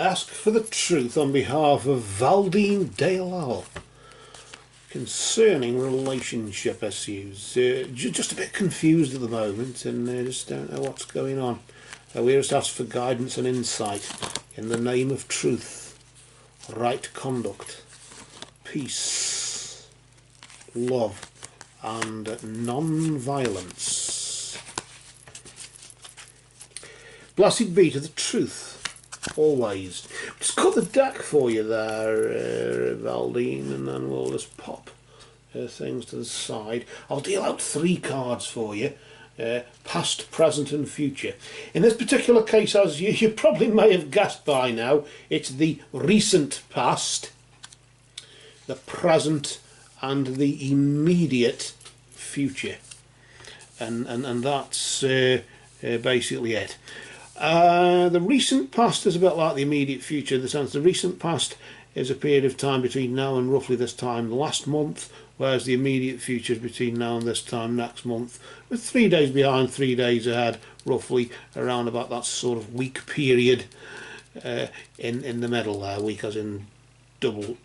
I ask for the truth on behalf of Valdeen Dayalall concerning relationship issues. Just a bit confused at the moment and just don't know what's going on. We just ask for guidance and insight in the name of truth, right conduct, peace, love and non-violence. Blessed be to the truth. Always. Just cut the deck for you there, Valdeen, and then we'll just pop things to the side. I'll deal out 3 cards for you, past, present and future. In this particular case, as you probably may have guessed by now, it's the recent past, the present and the immediate future. And that's basically it. The recent past is a bit like the immediate future in the sense the recent past is a period of time between now and roughly this time last month, whereas the immediate future is between now and this time next month, with 3 days behind, 3 days ahead, roughly around about that sort of week period in the middle there, week as in W-E-E-K.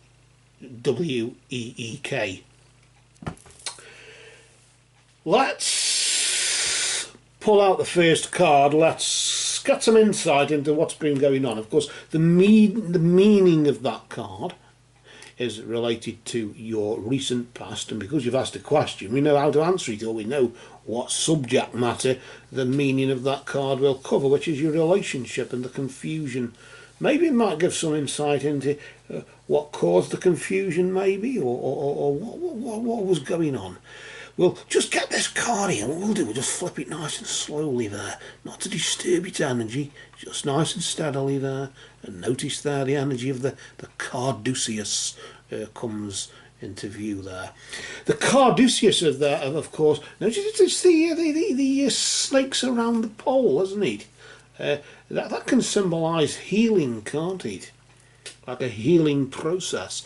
Let's pull out the first card. Let's get some insight into what's been going on. Of course, the meaning of that card is related to your recent past, and because you've asked a question, we know how to answer it, or we know what subject matter the meaning of that card will cover, which is your relationship and the confusion. Maybe it might give some insight into what caused the confusion, maybe, or what was going on. We'll just get this card here, what we'll do, we'll just flip it nice and slowly there, not to disturb its energy, just nice and steadily there, and notice there the energy of the Carduceus comes into view there. The Carduceus of course, notice it's the snakes around the pole, isn't it? That can symbolise healing, can't it? Like a healing process.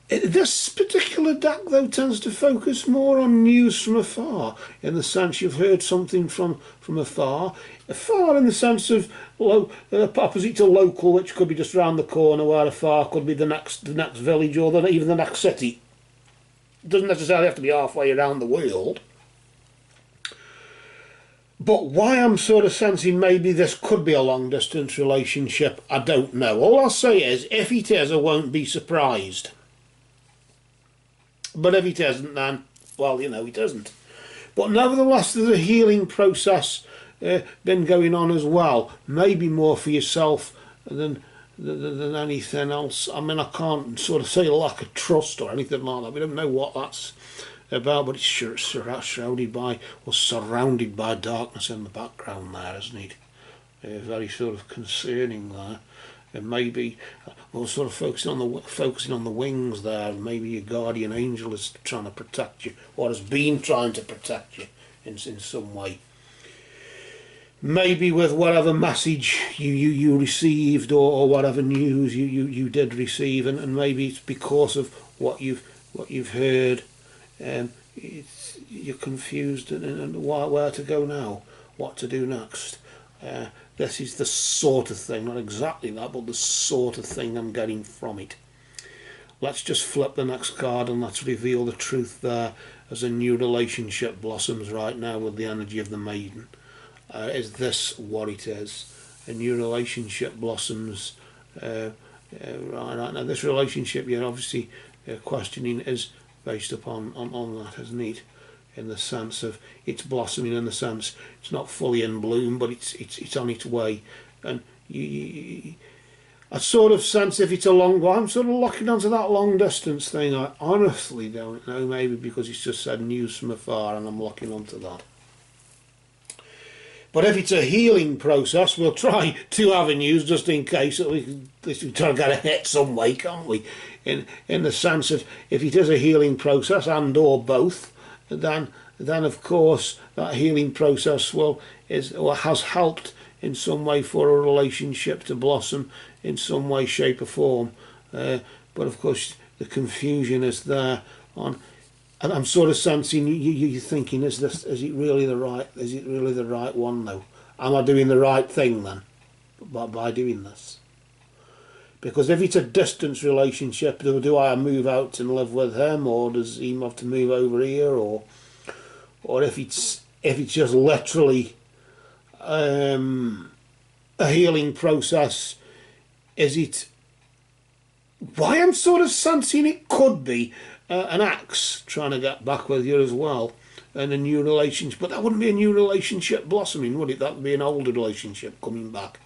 This particular deck, though, tends to focus more on news from afar, in the sense you've heard something from afar. Afar in the sense of opposite to local, which could be just round the corner, where afar could be the next village or even the next city. It doesn't necessarily have to be halfway around the world. But why I'm sort of sensing maybe this could be a long-distance relationship, I don't know. All I'll say is, if it is, I won't be surprised. But if it isn't, then, well, you know, it isn't. But nevertheless, there's a healing process been going on as well. Maybe more for yourself than anything else. I mean, I can't sort of say lack of trust or anything like that. We don't know what that's about, but it's shrouded by, or surrounded by darkness in the background there, isn't it? Very sort of concerning there. And maybe we're sort of focusing on the wings there. Maybe your guardian angel is trying to protect you, or has been trying to protect you in some way. Maybe with whatever message you received, or whatever news you did receive, and maybe it's because of what you've heard. You're confused and where to go now, what to do next. This is the sort of thing, not exactly that, but the sort of thing I'm getting from it. Let's just flip the next card and let's reveal the truth there as a new relationship blossoms right now with the energy of the maiden. Is this what it is? A new relationship blossoms right now. This relationship you're obviously questioning is based upon that, isn't it? In the sense of it's blossoming, in the sense it's not fully in bloom, but it's on its way. And I sort of sense if it's a long, well, I'm sort of locking onto that long distance thing. I honestly don't know, maybe because it's just said news from afar and I'm locking onto that. But if it's a healing process, we'll try 2 avenues just in case that we can try to get a hit some way, can't we? In the sense of if it is a healing process and or both, then of course that healing process has helped in some way for a relationship to blossom in some way, shape or form. But of course the confusion is there on, and I'm sort of sensing you're thinking, is it really the right one though? Am I doing the right thing then by doing this? Because if it's a distance relationship, do I move out and live with him, or does he have to move over here, or if it's just literally a healing process, is it? Why I'm sort of sensing it could be an ex trying to get back with you as well, and a new relationship. But that wouldn't be a new relationship blossoming, would it? That would be an older relationship coming back.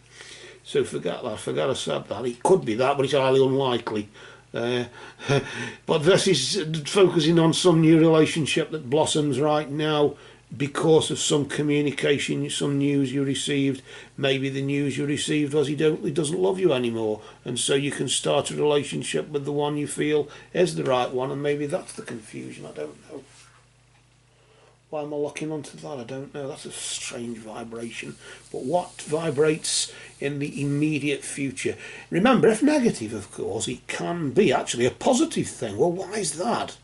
So forget that. Forget I said that. It could be that, but it's highly unlikely. But this is focusing on some new relationship that blossoms right now because of some communication, some news you received. Maybe the news you received was he doesn't love you anymore, and so you can start a relationship with the one you feel is the right one, and maybe that's the confusion. I don't know. Why am I locking onto that? I don't know. That's a strange vibration. But what vibrates in the immediate future? Remember, if negative, of course, it can be actually a positive thing. Well, why is that?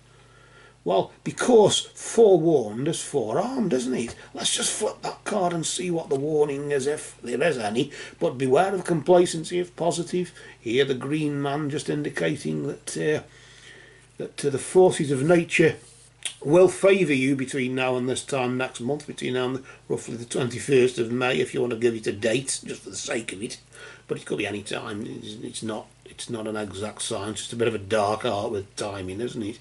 Well, because forewarned is forearmed, isn't it? Let's just flip that card and see what the warning is, if there is any. But beware of complacency if positive. Here the green man just indicating that the forces of nature will favour you between now and this time next month, between now and roughly the 21st of May, if you want to give it a date, just for the sake of it. But it could be any time. It's not an exact science. It's a bit of a dark art with timing, isn't it?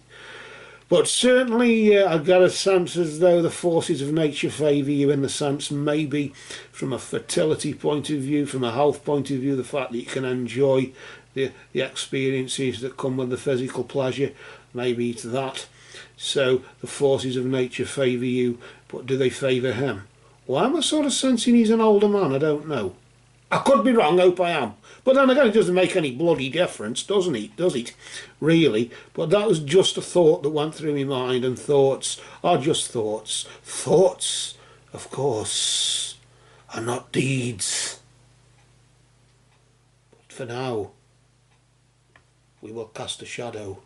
But certainly I get a sense as though the forces of nature favour you, in the sense maybe from a fertility point of view, from a health point of view, the fact that you can enjoy the experiences that come with the physical pleasure. Maybe it's that. So the forces of nature favour you, but do they favour him? Well, I'm sort of sensing he's an older man. I don't know. I could be wrong, hope I am. But then again, it doesn't make any bloody difference, doesn't it? Does it? Really? But that was just a thought that went through my mind, and thoughts are just thoughts. Thoughts, of course, are not deeds. But for now, we will cast a shadow.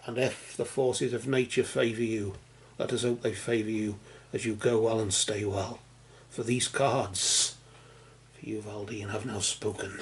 And if the forces of nature favour you, let us hope they favour you as you go well and stay well. For these cards, for you, Valdeen, have now spoken.